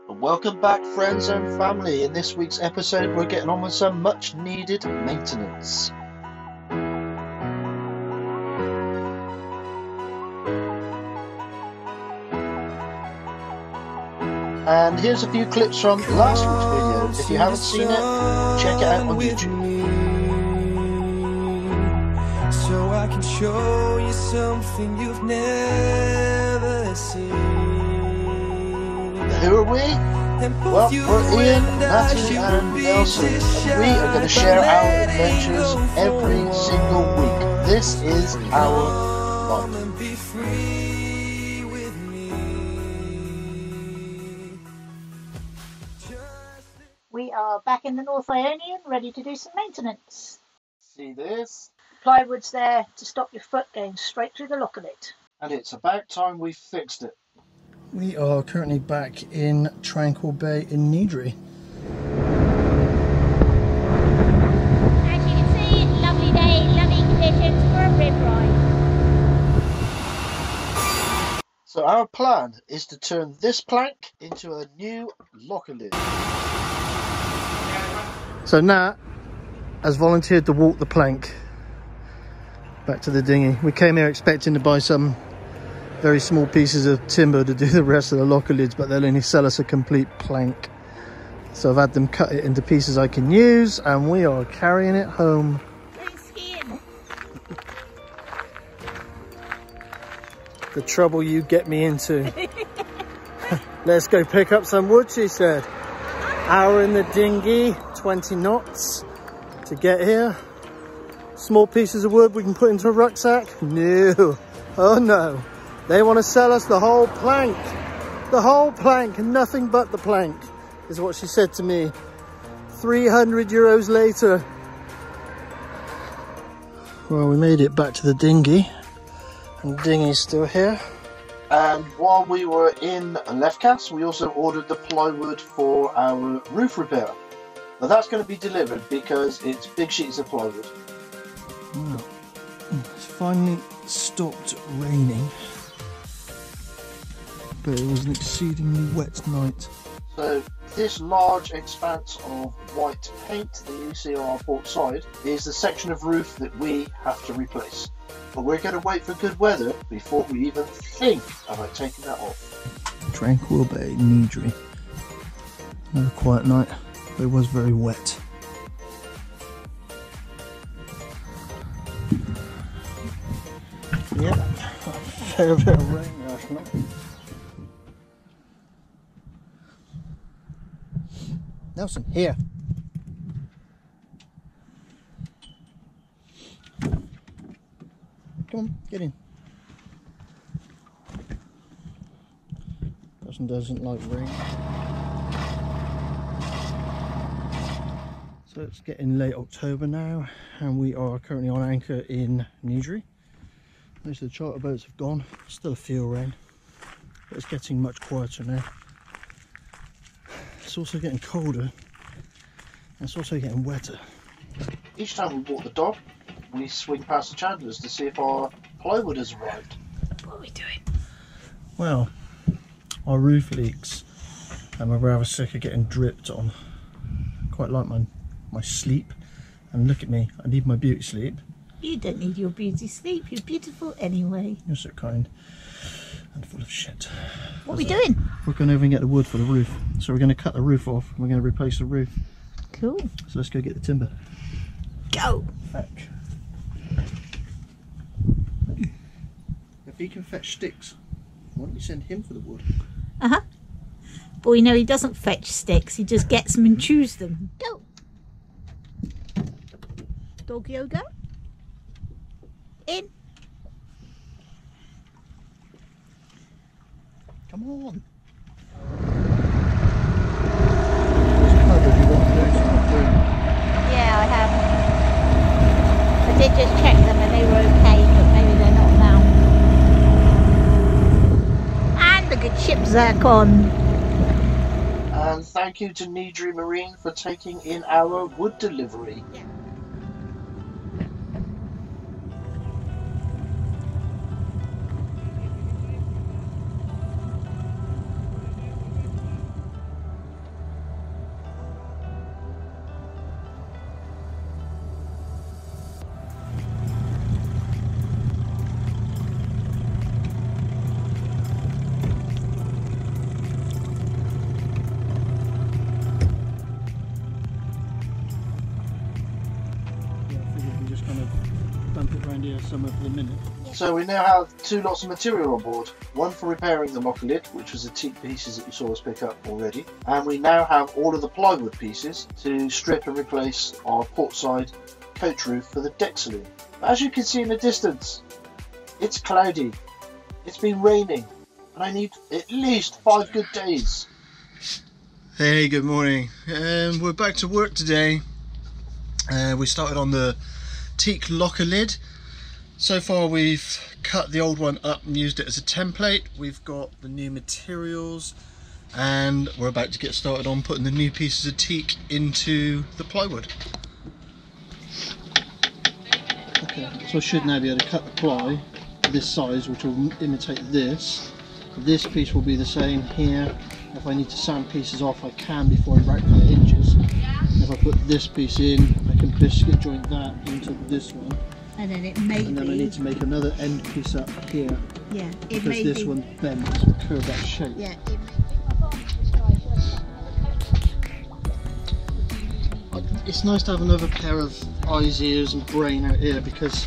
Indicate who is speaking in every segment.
Speaker 1: Welcome back, friends and family. In this week's episode, we're getting on with some much needed maintenance. And here's a few clips from last week's video. If you haven't seen it, check it out on YouTube.
Speaker 2: So I can show you something you've never seen.
Speaker 1: Who are we? Well, we're Ian, Natalie and Nelson, and we are going to share our adventures every single week. This is our life.
Speaker 3: We are back in the North Ionian, ready to do some maintenance.
Speaker 1: See this?
Speaker 3: Plywood's there to stop your foot going straight through the locker lid.
Speaker 1: And it's about time we fixed it.
Speaker 4: We are currently back in Tranquil Bay in Niddry.
Speaker 5: As you can see, lovely day, lovely conditions for a rib ride.
Speaker 1: So our plan is to turn this plank into a new locker lid.
Speaker 4: So Nat has volunteered to walk the plank back to the dinghy. We came here expecting to buy some very small pieces of timber to do the rest of the locker lids, but they'll only sell us a complete plank. So I've had them cut it into pieces I can use, and we are carrying it home.
Speaker 5: Going skiing.
Speaker 4: The trouble you get me into. Let's go pick up some wood, she said. Hour in the dinghy, 20 knots to get here. Small pieces of wood we can put into a rucksack? No. Oh no. They want to sell us the whole plank. The whole plank, nothing but the plank, is what she said to me. 300 euros later. Well, we made it back to the dinghy. And the dinghy's still here.
Speaker 1: And while we were in Lefkas, we also ordered the plywood for our roof repair. Now that's going to be delivered because it's big sheets of plywood.
Speaker 4: Well, it's finally stopped raining. But it was an exceedingly wet night.
Speaker 1: So this large expanse of white paint that you see on our port side is the section of roof that we have to replace. But we're going to wait for good weather before we even think about taking that off.
Speaker 4: Tranquil Bay, Niddry. Another quiet night, but it was very wet. Yep, a fair bit of rain last night. Nelson, here. Come on, get in. Person doesn't like rain. So it's getting late October now, and we are currently on anchor in Niddry. Most of the charter boats have gone. Still a few around, but it's getting much quieter now. It's also getting colder, and it's also getting wetter.
Speaker 1: Each time we walk the dog, we swing past the chandlers to see if our plywood has arrived.
Speaker 3: What are we doing?
Speaker 4: Well, our roof leaks, and we're rather sick of getting dripped on. Quite like my sleep, and look at me, I need my beauty sleep.
Speaker 3: You don't need your beauty sleep. You're beautiful anyway.
Speaker 4: You're so kind and full of shit.
Speaker 3: What are we doing?
Speaker 4: We're going over and get the wood for the roof. So we're going to cut the roof off and we're going to replace the roof.
Speaker 3: Cool.
Speaker 4: So let's go get the timber.
Speaker 3: Go.
Speaker 4: Fetch. If he can fetch sticks, why don't you send him for the wood?
Speaker 3: Uh-huh. But we know he doesn't fetch sticks. He just gets them and chews them. Go. Doggy-o go. In.
Speaker 4: Come on.
Speaker 3: Yeah, I have. I did just check them and they were okay, but maybe they're not now. And the good ship zircon.
Speaker 1: And thank you to Niddry Marine for taking in our wood delivery.
Speaker 3: Yeah.
Speaker 4: handier somewhere for the minute.
Speaker 1: So we now have two lots of material on board. One for repairing the locker lid, which was the teak pieces that you saw us pick up already. And we now have all of the plywood pieces to strip and replace our portside coach roof for the deck saloon. As you can see in the distance, it's cloudy, it's been raining, and I need at least 5 good days.
Speaker 4: Hey, good morning. We're back to work today. We started on the teak locker lid. So far we've cut the old one up and used it as a template. We've got the new materials and we're about to get started on putting the new pieces of teak into the plywood. Okay, so I should now be able to cut the ply this size, which will imitate this. This piece will be the same here. If I need to sand pieces off, I can before I route my hinges. If I put this piece in, I can biscuit joint that into this one.
Speaker 3: And then it may
Speaker 4: And then I need to make another end piece up here.
Speaker 3: Yeah, it
Speaker 4: because
Speaker 3: may
Speaker 4: this
Speaker 3: be.
Speaker 4: one bends, curve that shape.
Speaker 3: Yeah, it may
Speaker 4: It's nice to have another pair of eyes, ears and brain out here because,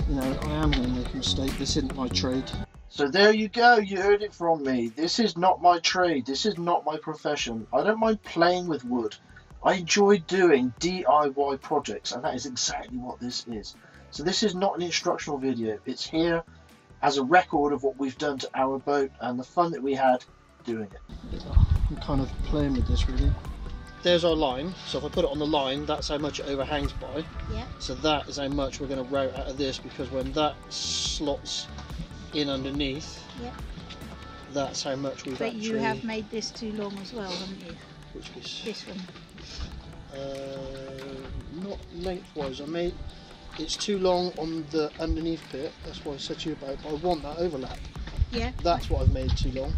Speaker 4: you know, I am going to make a mistake. This isn't my trade.
Speaker 1: So there you go, you heard it from me. This is not my trade, this is not my profession. I don't mind playing with wood. I enjoy doing DIY projects, and that is exactly what this is. So this is not an instructional video, it's here as a record of what we've done to our boat and the fun that we had doing it.
Speaker 4: I'm kind of playing with this really. There's our line, so if I put it on the line, that's how much it overhangs by.
Speaker 3: Yeah.
Speaker 4: So that is how much we're going to route out of this, because when that slots in underneath,
Speaker 3: yeah.
Speaker 4: That's how much we've
Speaker 3: But
Speaker 4: actually...
Speaker 3: you have made this too long as well, haven't you?
Speaker 4: Which piece?
Speaker 3: This one.
Speaker 4: Not lengthwise. It's too long on the underneath bit. That's what I said to you about. But I want that overlap.
Speaker 3: Yeah.
Speaker 4: That's what I've made too long.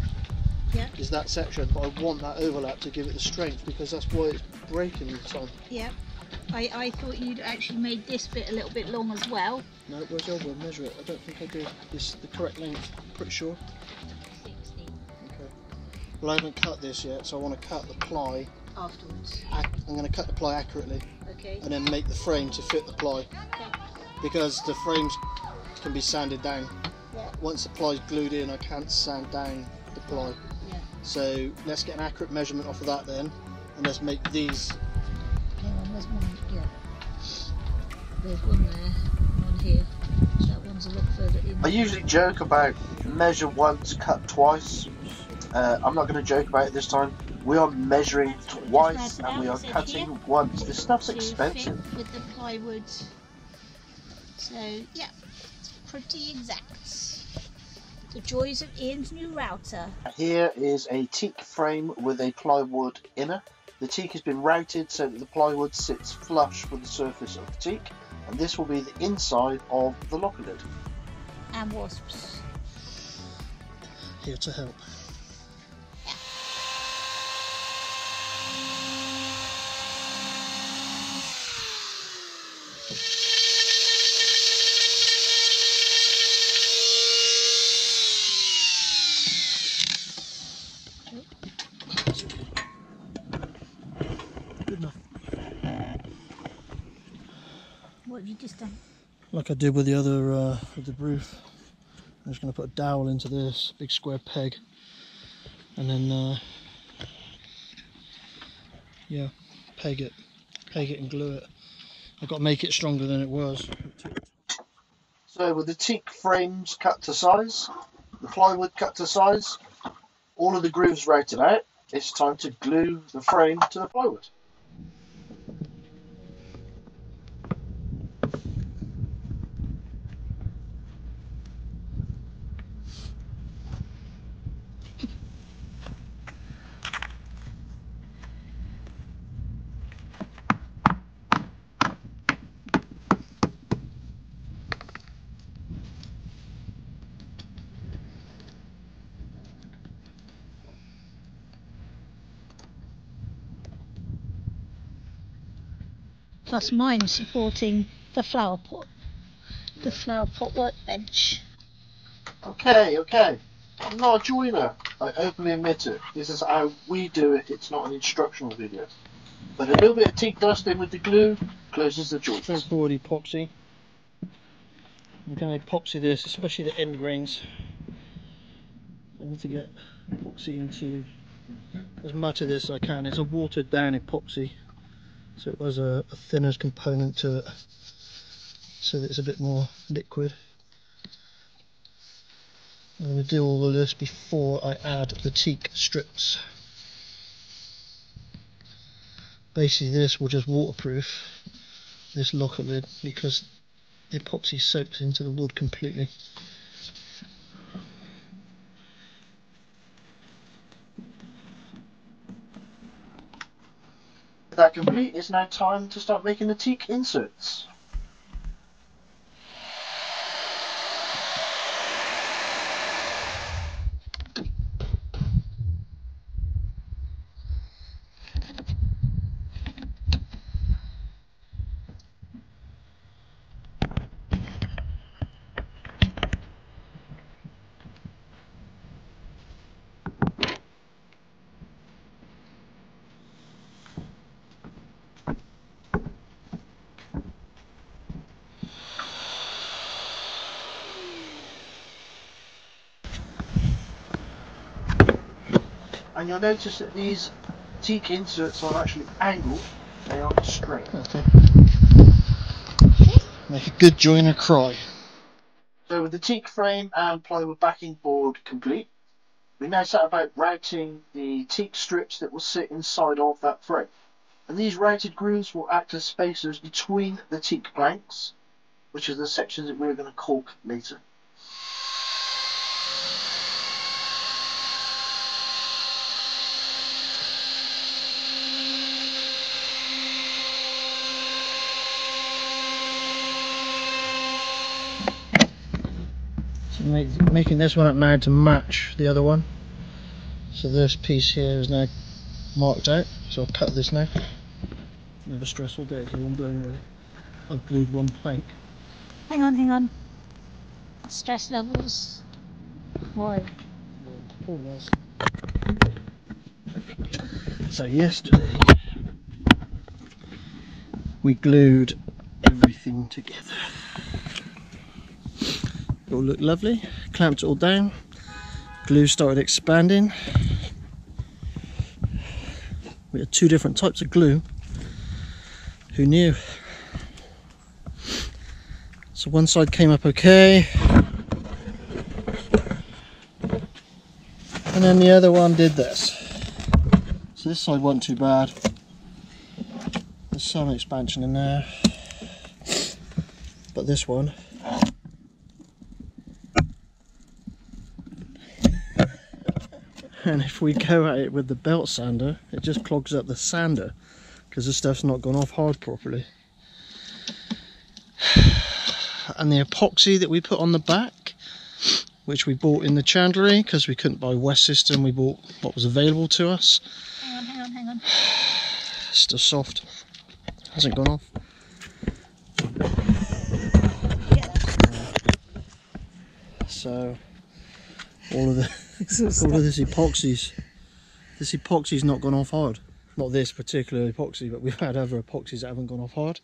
Speaker 3: Yeah.
Speaker 4: Is that section, but I want that overlap to give it the strength, because that's why it's breaking all the time.
Speaker 3: Yeah. I thought you'd actually made this bit a little bit long as well.
Speaker 4: No, where's the elbow? Measure it. I don't think I did. It's the correct length. Pretty sure.
Speaker 3: 60.
Speaker 4: Okay. Well, I haven't cut this yet, so I want to cut the ply.
Speaker 3: Afterwards.
Speaker 4: I'm going to cut the ply accurately.
Speaker 3: Okay.
Speaker 4: And then make the frame to fit the ply.
Speaker 3: Okay.
Speaker 4: Because the frames can be sanded down.
Speaker 3: Yeah.
Speaker 4: Once the ply's glued in, I can't sand down the ply.
Speaker 3: Yeah.
Speaker 4: So let's get an accurate measurement off of that then, and let's make these.
Speaker 3: Hang on, there's one. Yeah. There's one there, one here. That one's a lot further in.
Speaker 1: I usually joke about measure once, cut twice. I'm not going to joke about it this time. We are measuring twice and we are cutting once. This stuff's expensive.
Speaker 3: Fit with the plywood. So yeah, it's pretty exact. The joys of Ian's new router.
Speaker 1: Here is a teak frame with a plywood inner. The teak has been routed so that the plywood sits flush with the surface of the teak, and this will be the inside of the locker lid.
Speaker 3: And wasps.
Speaker 4: Here to help. Good enough.
Speaker 3: What have you just done?
Speaker 4: Like I did with the other with the roof. I'm just going to put a dowel into this big square peg, and then yeah, peg it and glue it. I've got to make it stronger than it was.
Speaker 1: So with the teak frames cut to size, the plywood cut to size, all of the grooves routed out, it's time to glue the frame to the plywood.
Speaker 3: Plus mine supporting the flower pot workbench.
Speaker 1: Okay, I'm not a joiner, I openly admit it. This is how we do it, it's not an instructional video. But a little bit of teak dust in with the glue closes the joint.
Speaker 4: Straightforward epoxy. I'm going to epoxy this, especially the end grains. I need to get epoxy into as much of this as I can. It's a watered down epoxy, so it was a thinner component to it, so that it's a bit more liquid. I'm going to do all of this before I add the teak strips. Basically this will just waterproof this locker lid because the epoxy soaks into the wood completely.
Speaker 1: That complete, it's now time to start making the teak inserts. And you'll notice that these teak inserts are actually angled, they aren't straight.
Speaker 4: Okay. Make a good joiner cry.
Speaker 1: So with the teak frame and plywood backing board complete, we now set about routing the teak strips that will sit inside of that frame. And these routed grooves will act as spacers between the teak planks, which are the sections that we're going to caulk later.
Speaker 4: Making this one up now to match the other one. So this piece here is now marked out, so I'll cut this now. Never stressful day, so I'm blown away. I've glued one plank.
Speaker 3: Hang on. Stress levels. Why?
Speaker 4: So yesterday we glued everything together. It all looked lovely, clamped it all down, glue started expanding. We had two different types of glue, who knew? So one side came up okay, and then the other one did this. So this side wasn't too bad, there's some expansion in there, but this one, and if we go at it with the belt sander, it just clogs up the sander because the stuff's not gone off hard properly. And the epoxy that we put on the back, which we bought in the chandlery because we couldn't buy West System, we bought what was available to us.
Speaker 3: Hang on.
Speaker 4: It's still soft, hasn't gone off. So all of this epoxy's not gone off hard. Not this particular epoxy, but we've had other epoxies that haven't gone off hard,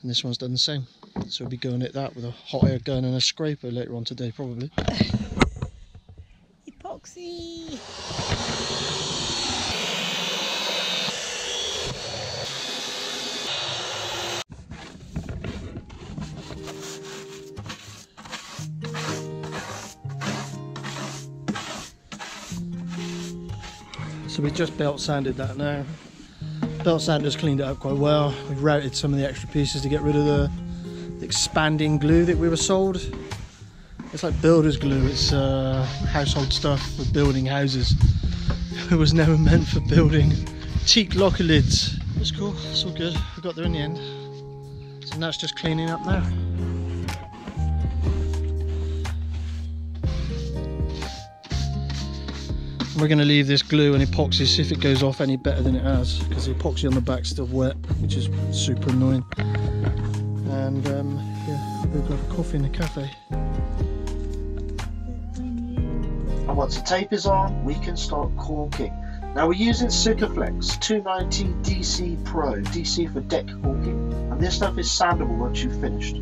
Speaker 4: and this one's done the same. So we'll be going at that with a hot air gun and a scraper later on today, probably.
Speaker 3: Epoxy.
Speaker 4: So we just belt sanded that now. Belt sander's cleaned it up quite well. We've routed some of the extra pieces to get rid of the expanding glue that we were sold. It's like builder's glue, it's household stuff for building houses. It was never meant for building teak locker lids. It's cool, it's all good, we got there in the end. So now it's just cleaning up now. We're going to leave this glue and epoxy, see if it goes off any better than it has, because the epoxy on the back's still wet, which is super annoying. And yeah, we've got coffee in the cafe.
Speaker 1: And once the tape is on, we can start caulking. Now we're using Sikaflex 290 DC Pro, DC for deck caulking, and this stuff is sandable once you've finished.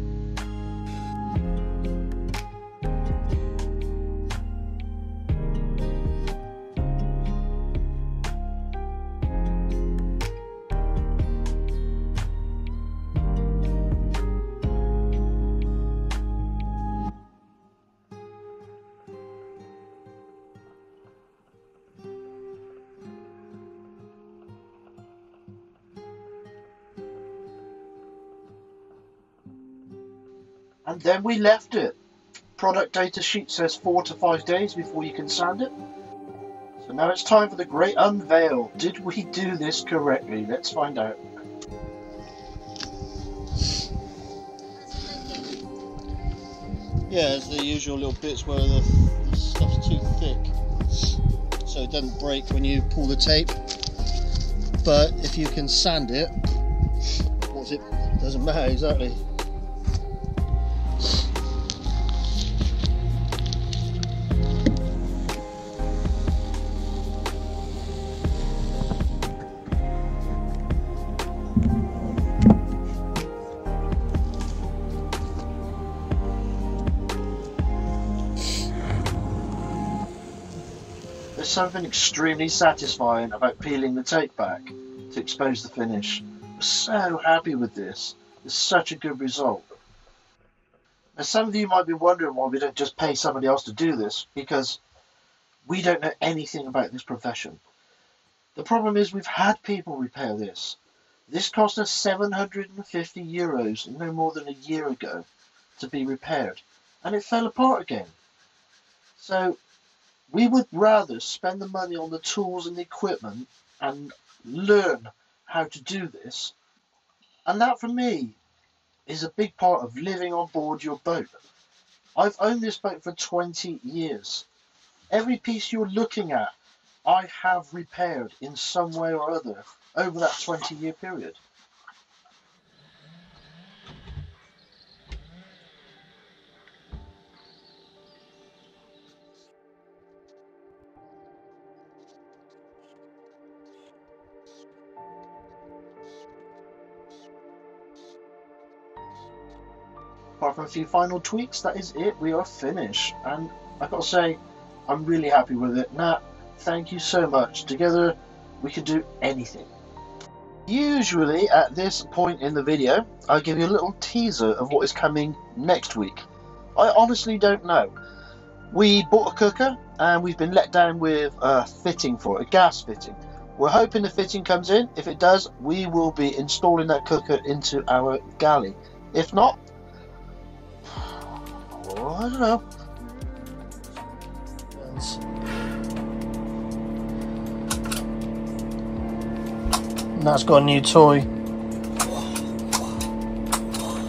Speaker 1: And then we left it. Product data sheet says 4 to 5 days before you can sand it. So now it's time for the great unveil. Did we do this correctly? Let's find out. Yeah, it's the usual little bits where the stuff's too thick, so it doesn't break when you pull the tape. But if you can sand it, what's it? Doesn't matter exactly. There's something extremely satisfying about peeling the tape back to expose the finish. I'm so happy with this. It's such a good result. Now some of you might be wondering why we don't just pay somebody else to do this, because we don't know anything about this profession. The problem is we've had people repair this. This cost us €750 no more than a year ago to be repaired, and it fell apart again. So we would rather spend the money on the tools and the equipment and learn how to do this. And that for me is a big part of living on board your boat. I've owned this boat for 20 years. Every piece you're looking at, I have repaired in some way or other over that 20-year period. Apart from a few final tweaks, that is it. We are finished. And I've got to say, I'm really happy with it. Nat, thank you so much. Together, we can do anything. Usually, at this point in the video, I give you a little teaser of what is coming next week. I honestly don't know. We bought a cooker, and we've been let down with a fitting for it, a gas fitting. We're hoping the fitting comes in. If it does, we will be installing that cooker into our galley. If not, well, I don't know. Nat's got a new toy.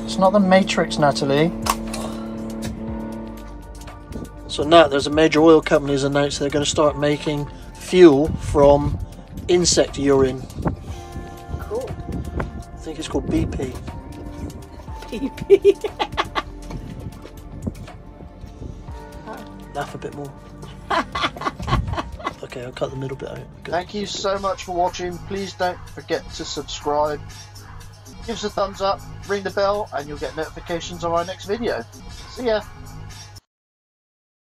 Speaker 1: It's not the Matrix, Natalie. So Nat, there's a major oil company has announced they're going to start making fuel from insect urine. Cool. I think it's called BP. BP. Laugh a bit more. Okay, I'll cut the middle bit out. Okay. Thank you so much for watching. Please don't forget to subscribe. Give us a thumbs up, ring the bell, and you'll get notifications of our next video. See ya.